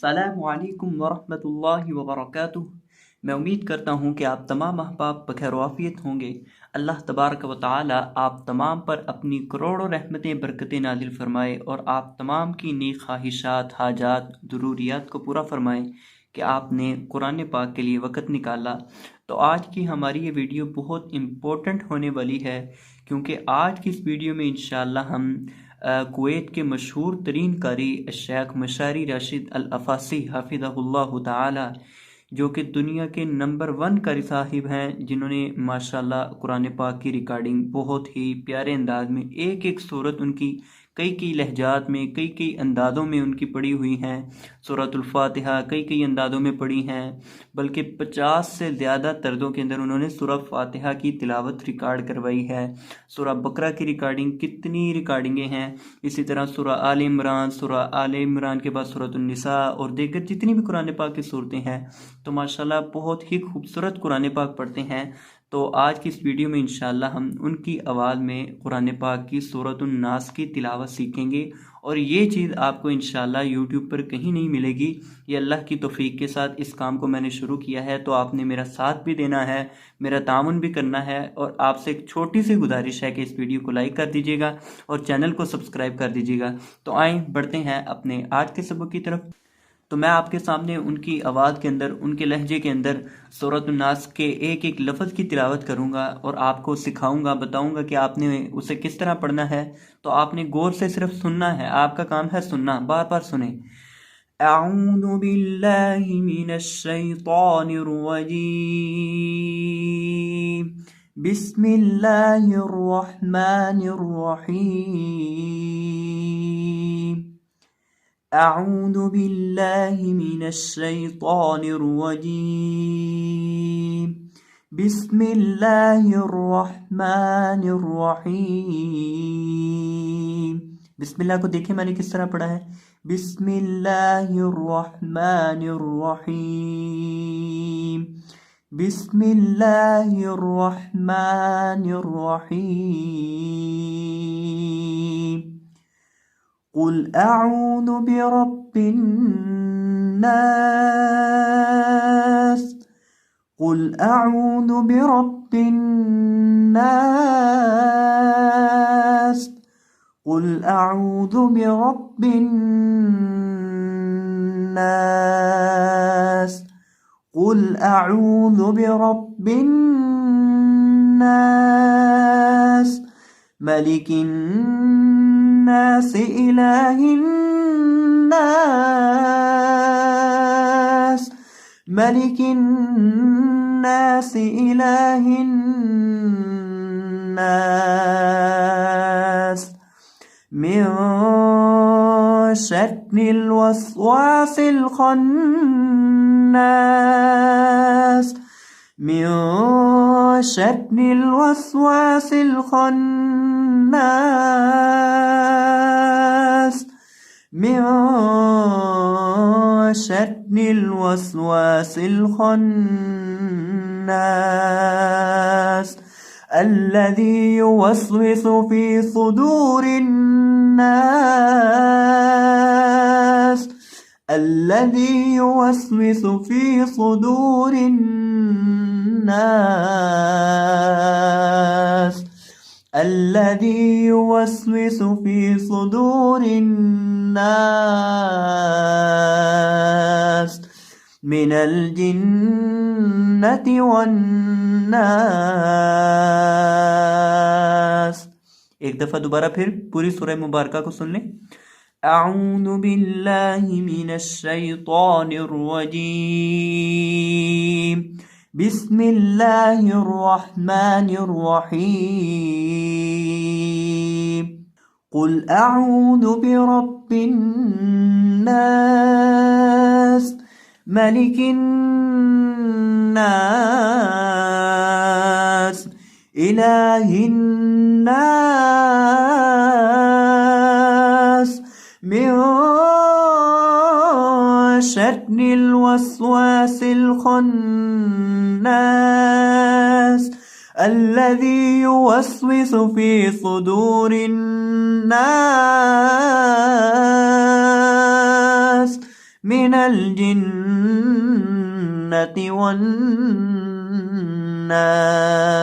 अस्सलामु अलैकुम वरहमतुल्लाहि वबरकातुह। मैं उम्मीद करता हूँ कि आप तमाम अहबाब बखैर वाफ़ियत होंगे। अल्लाह तबारक व तआला आप तमाम पर अपनी करोड़ों रहमतें बरकतें नाजिल फ़रमाए और आप तमाम की नेक ख्वाहिशात, हाजात, ज़रूरियात को पूरा फ़रमाए कि आपने कुरान पाक के लिए वक़्त निकाला। तो आज की हमारी ये वीडियो बहुत इम्पोर्टेंट होने वाली है, क्योंकि आज की इस वीडियो में इंशाअल्लाह हम कुवैत के मशहूर तरीन कारी शेख मशारी राशिद अल अफ़ासी हफ़िज़हुल्लाह ताला, जो कि दुनिया के नंबर 1 कारी साहिब हैं, जिन्होंने माशाल्लाह कुरान पाक की रिकॉर्डिंग बहुत ही प्यारे अंदाज में एक एक सूरत उनकी कई लहजात में कई अंदाज़ों में उनकी पढ़ी हुई हैं। सूरतुल फातिहा कई अंदाज़ों में पढ़ी हैं, बल्कि 50 से ज़्यादा तर्जों के अंदर उन्होंने सूरह फातिहा की तिलावत रिकॉर्ड करवाई है। सूरह बकरा की रिकॉर्डिंग कितनी रिकॉर्डिंगें हैं, इसी तरह सूरह आल इमरान के बाद सूरतुन निसा और दीगर जितनी भी कुरान पाक की सूरतें हैं, तो माशाल्लाह बहुत ही खूबसूरत कुरान पाक पढ़ते हैं। तो आज की इस वीडियो में इंशाअल्लाह हम उनकी आवाज़ में कुरान पाक की सूरतुन नास की तिलावत सीखेंगे, और ये चीज़ आपको इंशाअल्लाह यूट्यूब पर कहीं नहीं मिलेगी। ये अल्लाह की तौफीक के साथ इस काम को मैंने शुरू किया है, तो आपने मेरा साथ भी देना है, मेरा तामुन भी करना है, और आपसे एक छोटी सी गुजारिश है कि इस वीडियो को लाइक कर दीजिएगा और चैनल को सब्सक्राइब कर दीजिएगा। तो आएँ बढ़ते हैं अपने आज के सबक की तरफ। तो मैं आपके सामने उनकी आवाज़ के अंदर, उनके लहजे के अंदर सूरतुन नास के एक एक लफ्ज़ की तिलावत करूँगा और आपको सिखाऊंगा, बताऊंगा कि आपने उसे किस तरह पढ़ना है। तो आपने गौर से सिर्फ सुनना है, आपका काम है सुनना, बार बार सुने। अऊज़ु बिल्लाहि मिनश शैतानिर रजीम, बिस्मिल्लाहिर रहमानिर रहीम। अऊज़ु बिल्लाहि मिनश शैतानिर रजीम, बिस्मिल्लाहिर रहमानिर रहीम। बिस्मिल्लाह को देखिए मैंने किस तरह पढ़ा है, बिस्मिल्लाहिर रहमानिर रहीम, बिस्मिल्लाहिर रहमानिर रहीम। कुल अऊज़ु बिरब्बिन नास, कुल अऊज़ु बिरब्बिन नास, कुल अऊज़ु बिरब्बिन नास, कुल अऊज़ु बिरब्बिन नास, मलिकिन नास, इलाहिन नास, मलिकिन नास, इलाहिन नास, मिन शर्रिल वस्वासिल खन्नास, मिन शर्रिल वस्वासिल खन्नास, मिन शर्रिल वस्वासिल खन्नास, अल्लज़ी युवस्विसु फी सुदूरिन नास, अल्लज़ी युवस्विसु फी सुदूरिन नास, अल्लज़ी युवस्विसु फी सुदूरिन नास, मिनल जिन्नति वन नास। एक दफ़ा दोबारा फिर पूरी सूरह मुबारका को सुन लें। अऊज़ु बिल्लाहि मिनश शैतानिर रजीम, बिस्मिल्लाहिर रहमानिर रहीम। कुल अऊज़ु बिरब्बिन नास, मलिकिन नास, इलाहिन नास, मिन शर्रिल वस्वासिल खन्नास, अल्लज़ी युवस्विसु फी सुदूरिन नास, मिनल जिन्नति वन्नास।